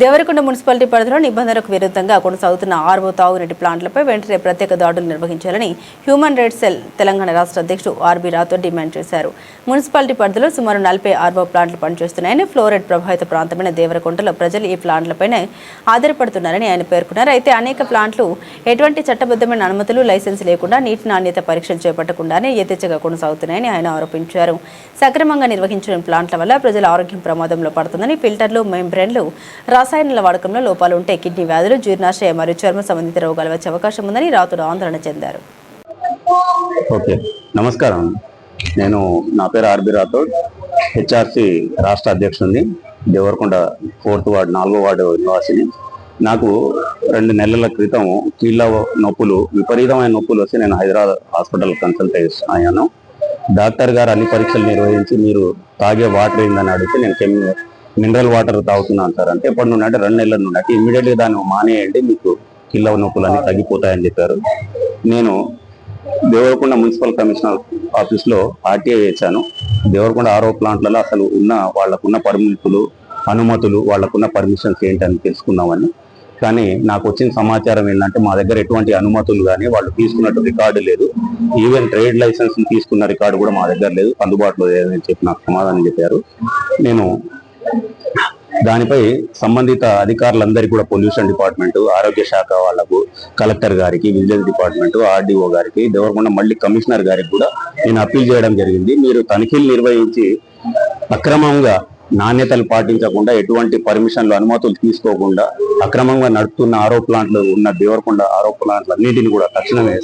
Devarakonda municipality పరిధిలో నిబంధనలకు విరుద్ధంగా కొనసాగుతున్న ఆర్వో తాగునీటి ప్లాంట్లపై వెంటనే ప్రత్యేక దాడులు నిర్వహించాలని హ్యూమన్ రైట్స్ సెల్ తెలంగాణ రాష్ట్ర అధ్యక్షుడు ఆర్బీ రాథోడ్ డిమాండ్ చేశారు. మున్సిపాలిటీ పరిధిలో సుమారు 40 ఆర్వో ప్లాంట్లు పనిచేస్తున్నాయని, ఫ్లోరైడ్ ప్రభావిత ప్రాంతమైన దేవరకొండలో ప్రజలు ఈ ప్లాంట్లపైనే ఆధారపడుతున్నారని ఆయన పేర్కొన్నారు. అయితే అనేక ప్లాంట్లు ఎటువంటి చట్టబద్ధమైన అనుమతులు, లైసెన్స్ లేకుండా నీటి నాణ్యత పరీక్షలు చేపట్టకుండానే యథేచ్ఛగా కొనసాగుతున్నాయని ఆయన ఆరోపించారు. సక్రమంగా నిర్వహించిన ప్లాంట్ల వల్ల ప్రజల ఆరోగ్యం ప్రమాదంలో పడుతుందని, ఫిల్టర్లు, మెంబ్రెన్లు, రసాయనాల వాడకంలో లోపాలు ఉంటే కిడ్నీ వ్యాధులు, జీర్ణాశయ మరియు చర్మ సంబంధిత రోగాలు వచ్చే అవకాశం ఉందని రాథోడ్ ఆందోళన చెందారు. ఓకే, నమస్కారం. నా పేరు ఆర్బీ రాథోడ్, హెచ్ఆర్సి రాష్ట్ర అధ్యక్షుడిని, దేవరకొండ 4th వార్డు 4వ వార్డు నివాసిని. నాకు 2 నెలల క్రితం కీళ్ళ నొప్పులు, విపరీతమైన నొప్పులు వస్తే నేను హైదరాబాద్ హాస్పిటల్ కన్సల్ట్ అయ్యాను. డాక్టర్ గారు అన్ని పరీక్షలు నిర్వహించి మీరు తాగే వాటర్ ఏందని అడిగితే నేను మినరల్ వాటర్ తాగుతున్నాను సార్ అంటే, ఎప్పటి నుండి అంటే 2 నెలల నుండి అంటే ఇమ్మీడియట్గా దాన్ని మానేయండి, మీకు కీళ్ళ నొప్పులు అన్ని తగ్గిపోతాయని చెప్పారు. నేను దేవరకొండ మున్సిపల్ కమిషనర్ ఆఫీస్లో ఆర్టీఐ వేశాను. దేవరకొండ ఆర్ఓ ప్లాంట్లలో అసలు వాళ్ళకున్న పర్మిట్లు, అనుమతులు, వాళ్ళకున్న పర్మిషన్స్ ఏంటని తెలుసుకుందామని. కానీ నాకు వచ్చిన సమాచారం ఏంటంటే మా దగ్గర ఎటువంటి అనుమతులు కానీ వాళ్ళు తీసుకున్నట్టు రికార్డు లేదు. ఈవెన్ ట్రేడ్ లైసెన్స్ తీసుకున్న రికార్డు కూడా మా దగ్గర లేదు, అందుబాటులో లేదని చెప్పి నాకు సమాధానం చెప్పారు. నేను దానిపై సంబంధిత అధికారులందరికీ కూడా పొల్యూషన్ డిపార్ట్మెంట్, ఆరోగ్య శాఖ వాళ్లకు, కలెక్టర్ గారికి, విజిలెన్స్ డిపార్ట్మెంట్, ఆర్డీఓ గారికి, దేవరకొండ మళ్ళీ కమిషనర్ గారికి కూడా నేను అప్పీల్ చేయడం జరిగింది. మీరు తనిఖీలు నిర్వహించి అక్రమంగా నాణ్యతలు పాటించకుండా, ఎటువంటి పర్మిషన్లు, అనుమతులు తీసుకోకుండా అక్రమంగా నడుపుతున్న ఆరో ప్లాంట్లు ఉన్న దేవరకొండ ఆరో ప్లాంట్లు అన్నిటిని కూడా తక్షణమే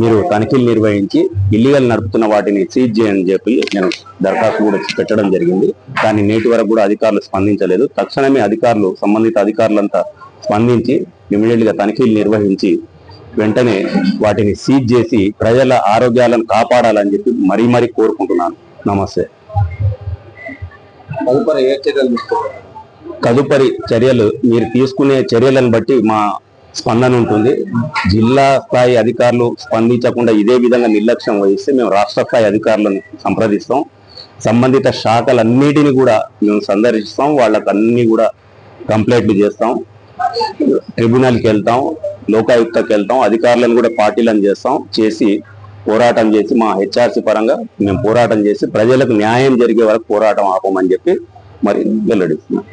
మీరు తనిఖీలు నిర్వహించి ఇల్లీగల్ నడుపుతున్న వాటిని సీజ్ చేయని చెప్పి నేను దరఖాస్తు కూడా పెట్టడం జరిగింది. కానీ నేటి వరకు కూడా అధికారులు స్పందించలేదు. తక్షణమే సంబంధిత అధికారులంతా స్పందించి ఇమీడియట్ గా తనిఖీలు నిర్వహించి వెంటనే వాటిని సీజ్ చేసి ప్రజల ఆరోగ్యాలను కాపాడాలని చెప్పి మరీ కోరుకుంటున్నాను. నమస్తే. తదుపరి చర్యలు మీరు తీసుకునే చర్యలను బట్టి మా స్పందన ఉంటుంది. జిల్లా స్థాయి అధికారులు స్పందించకుండా ఇదే విధంగా నిర్లక్ష్యం వహిస్తే మేము రాష్ట్ర స్థాయి అధికారులను సంప్రదిస్తాం. సంబంధిత శాఖలన్నిటిని కూడా మేము సందర్శిస్తాం. వాళ్ళకు అన్ని కూడా కంప్లైంట్లు చేస్తాం, ట్రిబ్యునల్కి వెళ్తాం, లోకాయుక్తకి వెళ్తాం, అధికారులను కూడా పార్టీలను చేసి పోరాటం చేసి మా హెచ్ఆర్సీ పరంగా మేము పోరాటం చేసి ప్రజలకు న్యాయం జరిగే వరకు పోరాటం ఆపమని చెప్పి మరి వెల్లడిస్తున్నాం.